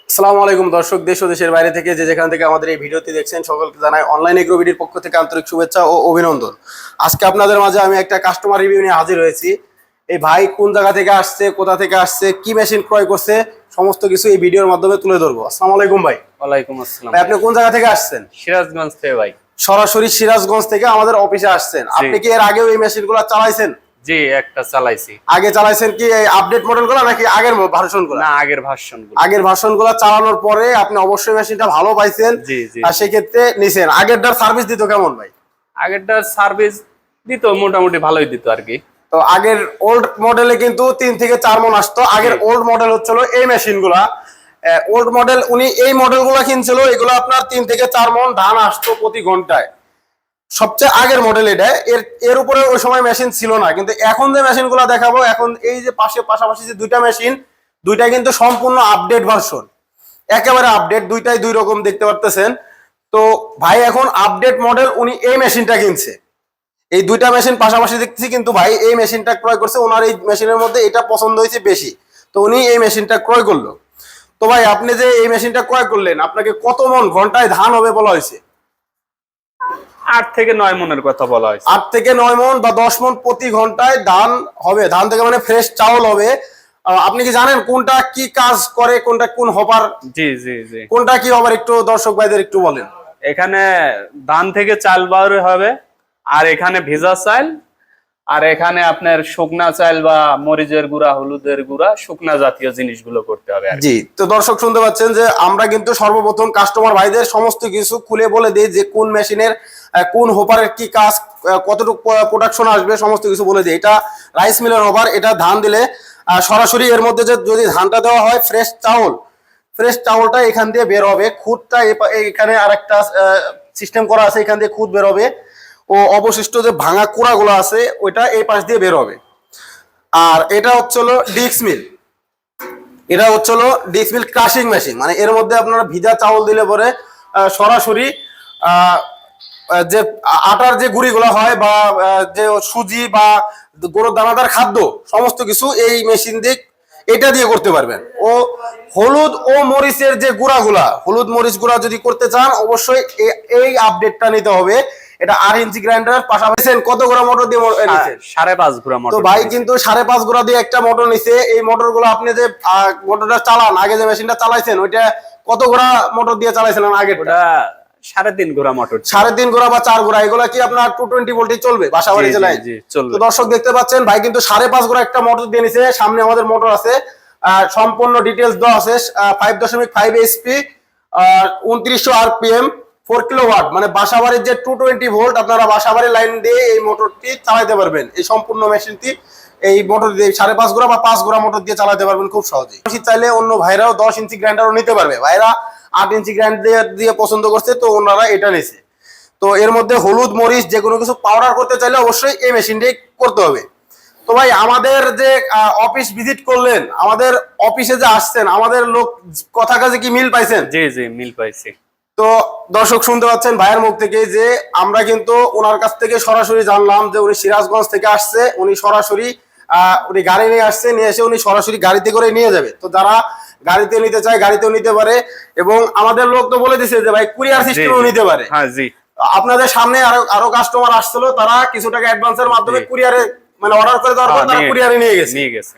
আসসালামু আলাইকুম দর্শক, দেশ ও দেশের বাইরে থেকে যে যেখান থেকে আমাদের এই ভিডিওটি দেখছেন সকলকে জানাই অনলাইন এগ্রোবিডির পক্ষ থেকে আন্তরিক শুভেচ্ছা ও অভিনন্দন। আজকে আপনাদের মাঝে আমি একটা কাস্টমার রিভিউ নিয়ে হাজির হয়েছি। এই ভাই কোন জায়গা থেকে আসছে, কোথা থেকে আসছে, কি মেশিন ক্রয় করছে, সমস্ত কিছু এই ভিডিওর মাধ্যমে তুলে ধরবো। আসসালামু আলাইকুম ভাই। ওয়ালাইকুম আসসালাম। ভাই আপনি কোন জায়গা থেকে আসছেন? সিরাজগঞ্জ থেকে ভাই। সরাসরি সিরাজগঞ্জ থেকে আমাদের অফিসে আসছেন। আপনি কি এর আগেও এই মেশিনগুলো চালাইছেন? জি, একটা চালাইছি। আগে চালাইছেন কি এই আপডেট মডেলগুলো নাকি আগের ভার্সনগুলো? না, আগের ভার্সনগুলো। আগের ভার্সনগুলো চালানোর পরে আপনি অবশ্যই মেশিনটা ভালো পাইছেন। জি জি। আর সেই ক্ষেত্রে নিছেন। আগেরটার সার্ভিস দিত কেমন ভাই? আগেরটার সার্ভিস দিত মোটামুটি ভালোই দিত আর কি। তো আগের ওল্ড মডেলে কিন্তু 3 থেকে 4 মণ আসতো। আগের ওল্ড মডেল হচ্ছিল এই মেশিনগুলা। ওল্ড মডেল উনি এই মডেলগুলো কিনছিল, এগুলো আপনার 3 থেকে 4 মণ ধান আসতো প্রতি ঘন্টায়। সবচেয়ে আগের মডেল এটা। এর উপরে ওই সময় মেশিন ছিল না, কিন্তু এখন যে মেশিনগুলো দেখাবো, এখন এই যে পাশাপাশি যে দুইটা মেশিন, দুইটা কিন্তু সম্পূর্ণ আপডেট ভার্সন, একেবারে আপডেট। দুইটাই দুই রকম দেখতে পারতেছেন। তো ভাই এখন আপডেট মডেল উনি এই মেশিনটা কিনছে। এই দুইটা মেশিন পাশাপাশি দেখতেছি, কিন্তু ভাই এই মেশিনটা ক্রয় করছে, ওনার এই মেশিনের মধ্যে এটা পছন্দ হয়েছে বেশি, তো উনি এই মেশিনটা ক্রয় করলো। তো ভাই আপনি যে এই মেশিনটা ক্রয় করলেন, আপনাকে কত মণ ঘন্টায় ধান হবে বলা হয়েছে? 8 থেকে 9 মনের কথা বলা হয়েছে। 8 থেকে 9 মণ বা 10 মণ প্রতি ঘন্টায় ধান হবে। ধান থেকে মানে ফ্রেশ চাউল হবে। আপনি কি জানেন কোনটা কি কাজ করে, কোনটা কোন হবার? জি জি জি। কোনটা কি হবার একটু দর্শক ভাইদের একটু বলেন। এখানে ধান থেকে চাল বার হবে, আর এখানে ভেজা চাল, আর এখানে আপনার শুকনা চাল বা মরিচের গুঁড়া, হলুদের গুঁড়া, শুকনা জাতীয় জিনিসগুলো করতে হবে। জি, তো দর্শক শুনতে পাচ্ছেন যে আমরা কিন্তু সর্বপ্রথম কাস্টমার ভাইদের সমস্ত কিছু খুলে বলে দিই, যে কোন মেশিনের কোন হোপারের কি কাজ, কতটুকু প্রোডাকশন আসবে, সমস্ত কিছু বলে দিই। এটা রাইস মিলের হোপার। এটা ধান দিলে সরাসরি এর মধ্যে যে যদি ধানটা দেওয়া হয় ফ্রেশ চাউল, ফ্রেশ চাউলটা এখান দিয়ে বের হবে। খুদটা এখানে আরেকটা সিস্টেম করা আছে, এখান দিয়ে খুদ বের হবে। ও অবশিষ্ট যে ভাঙা কুড়াগুলো আছে ওইটা এই পাশ দিয়ে বের হবে। আর এটা হচ্ছিল ডিক্স মিল। এটা হচ্ছিল ডিক্স মিল ক্রাশিং মেশিন। মানে এর মধ্যে আপনারা ভিজা চাউল দিলে পরে সরাসরি যে আটার যে গুঁড়িগুলো হয় বা যে সুজি বা গরুর দানাদার খাদ্য, সমস্ত কিছু এই মেশিন দিয়ে এটা দিয়ে করতে পারবেন। ও হলুদ ও মরিচের যে গুঁড়াগুলা, হলুদ মরিচ গুঁড়া যদি করতে চান, অবশ্যই এই আপডেটটা নিতে হবে। এটা 8 ইঞ্চি গ্রাইন্ডার। পাশাপাশি কত গোড়া মোটর দিয়ে নিছেন? 5.5 গুঁড়া মোটর। তো ভাই কিন্তু 5.5 গোড়া দিয়ে একটা মোটর নিছে। এই মোটর গুলো আপনি যে মোটরটা চালান, আগে যে মেশিনটা চালাইছেন ওইটা কত গোড়া মোটর দিয়ে চালাইছিলেন আগে? ওটা 3.5 গুঁড়া মোটর। 3.5 গোড়া বা 4 গোড়া। এগুলা কি আপনার 220 ভোল্টে চলবে বাসাবাড়ি জেলায়? তো দর্শক দেখতে পাচ্ছেন ভাই কিন্তু 5.5 গোড়া একটা মোটর দিয়ে নিছে। সামনে আমাদের মোটর আছে, সম্পূর্ণ ডিটেলস দেওয়া আছে। 5.5 এইচপি, 2900 আরপিএম, 4 কিলোওয়াট। মানে বাসাবাড়ির যে 220 ভোল্ট, আপনারা বাসাবাড়ির লাইন দিয়ে এই মোটরটি চালাতে পারবেন। এই সম্পূর্ণ মেশিনটি এই মোটর দিয়ে 5.5 গোড়া বা 5 গোড়া মোটর দিয়ে চালাতে পারবেন খুব সহজেই। চাইলে অন্য ভাইরাও 10 ইঞ্চি গ্রাইন্ডারও নিতে পারবে। ভাইরা 8 ইঞ্চি গ্রাইন্ডার দিয়ে পছন্দ করছে, তো ওনারা এটা নিছে। তো এর মধ্যে হলুদ মরিচ যে কোনো কিছু পাউডার করতে চাইলে অবশ্যই এই মেশিনটাই করতে হবে। তো ভাই আমাদের যে অফিস ভিজিট করলেন, আমাদের অফিসে যে আসছেন, আমাদের লোক কথা কাজে কি মিল পাইছেন? জি জি, মিল পাইছি। তো দর্শক শুনতে পাচ্ছেন ভাইয়ের মুখ থেকে যে আমরা কিন্তু ওনার কাছ থেকে সরাসরি জানলাম যে উনি সিরাজগঞ্জ থেকে আসছে। উনি সরাসরি উনি গাড়ি নিয়ে আসছে, নিয়ে এসে উনি সরাসরি গাড়িতে করে নিয়ে যাবে। তো যারা গাড়িতে নিতে চায় গাড়িতেও নিতে পারে, এবং আমাদের লোক তো বলে দিছে যে ভাই কুরিয়ার সিস্টেমও নিতে পারে। হ্যাঁ জি। আপনাদের সামনে আরো কাস্টমার আসছিল, তারা কিছু টাকা অ্যাডভান্সের মাধ্যমে কুরিয়ারে মানে অর্ডার করে দেওয়ার পর তারা কুরিয়ারে নিয়ে গেছে।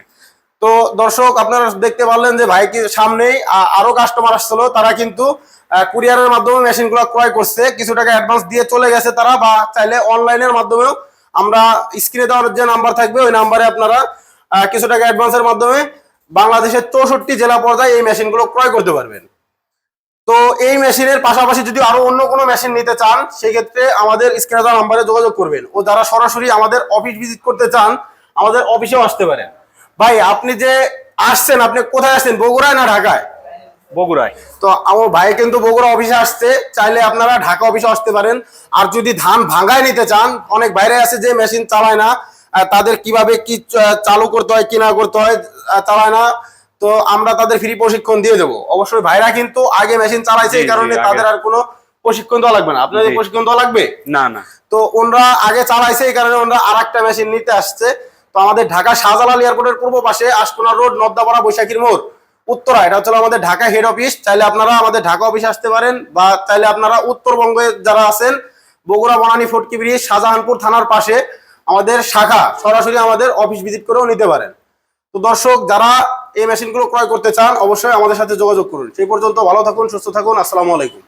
তো দর্শক আপনারা দেখতে পারলেন যে ভাই কি সামনেই আরো কাস্টমার আসছিল, তারা কিন্তু কুরিয়ারের মাধ্যমে মেশিনগুলো ক্রয় করছে। কিছু টাকা অ্যাডভান্স দিয়ে চলে গেছে তারা, বা চাইলে অনলাইনের মাধ্যমেও আমরা স্ক্রিনে দেওয়ার যে নাম্বার থাকবে ওই নাম্বারে আপনারা কিছু টাকা অ্যাডভান্সের মাধ্যমে বাংলাদেশের 64 জেলা পর্যায়ে এই মেশিনগুলো ক্রয় করতে পারবেন। তো এই মেশিনের পাশাপাশি যদি আরো অন্য কোনো মেশিন নিতে চান, সেই ক্ষেত্রে আমাদের স্ক্রিনে দেওয়া নাম্বারে যোগাযোগ করবেন। ও যারা সরাসরি আমাদের অফিস ভিজিট করতে চান, আমাদের অফিসেও আসতে পারেন। ভাই আপনি যে আসছেন, আপনি কোথায় আসছেন, বগুড়ায় না ঢাকায়? বগুড়ায়। তো আমার ভাই কিন্তু বগুড়া অফিসে আসছে, চাইলে আপনারা ঢাকা অফিসে আসতে পারেন। আর যদি ধান ভাঙায় নিতে চান, অনেক বাইরে আছে যে মেশিন চালায় না, তাদের কিভাবে কি চালু করতে হয় কি না করতে হয় চালায় না, তো আমরা তাদের ফ্রি প্রশিক্ষণ দিয়ে দেবো। অবশ্যই ভাইরা কিন্তু আগে মেশিন চালাইছে, এই কারণে তাদের আর কোনো প্রশিক্ষণ দেওয়া লাগবে না। আপনাদের প্রশিক্ষণ দেওয়া লাগবে না? না, তো ওনরা আগে চালাইছে, এই কারণে ওনরা আরেকটা মেশিন নিতে আসছে। তো আমাদের ঢাকা শাহজালাল এয়ারপোর্টের পূর্ব পাশে আশকোনা রোড, নদ্দাপাড়া, বৈশাখীর মোড়, উত্তরা, এটা হচ্ছে আমাদের ঢাকা হেড অফিস। চাইলে আপনারা আমাদের ঢাকা অফিসে আসতে পারেন, বা চাইলে আপনারা উত্তরবঙ্গে যারা আছেন বগুড়া বনানী ফটকি ব্রিজ শাহজাহানপুর থানার পাশে আমাদের শাখা, সরাসরি আমাদের অফিস ভিজিট করেও নিতে পারেন। তো দর্শক, যারা এই মেশিনগুলো ক্রয় করতে চান অবশ্যই আমাদের সাথে যোগাযোগ করুন। সেই পর্যন্ত ভালো থাকুন, সুস্থ থাকুন, আসসালামু আলাইকুম।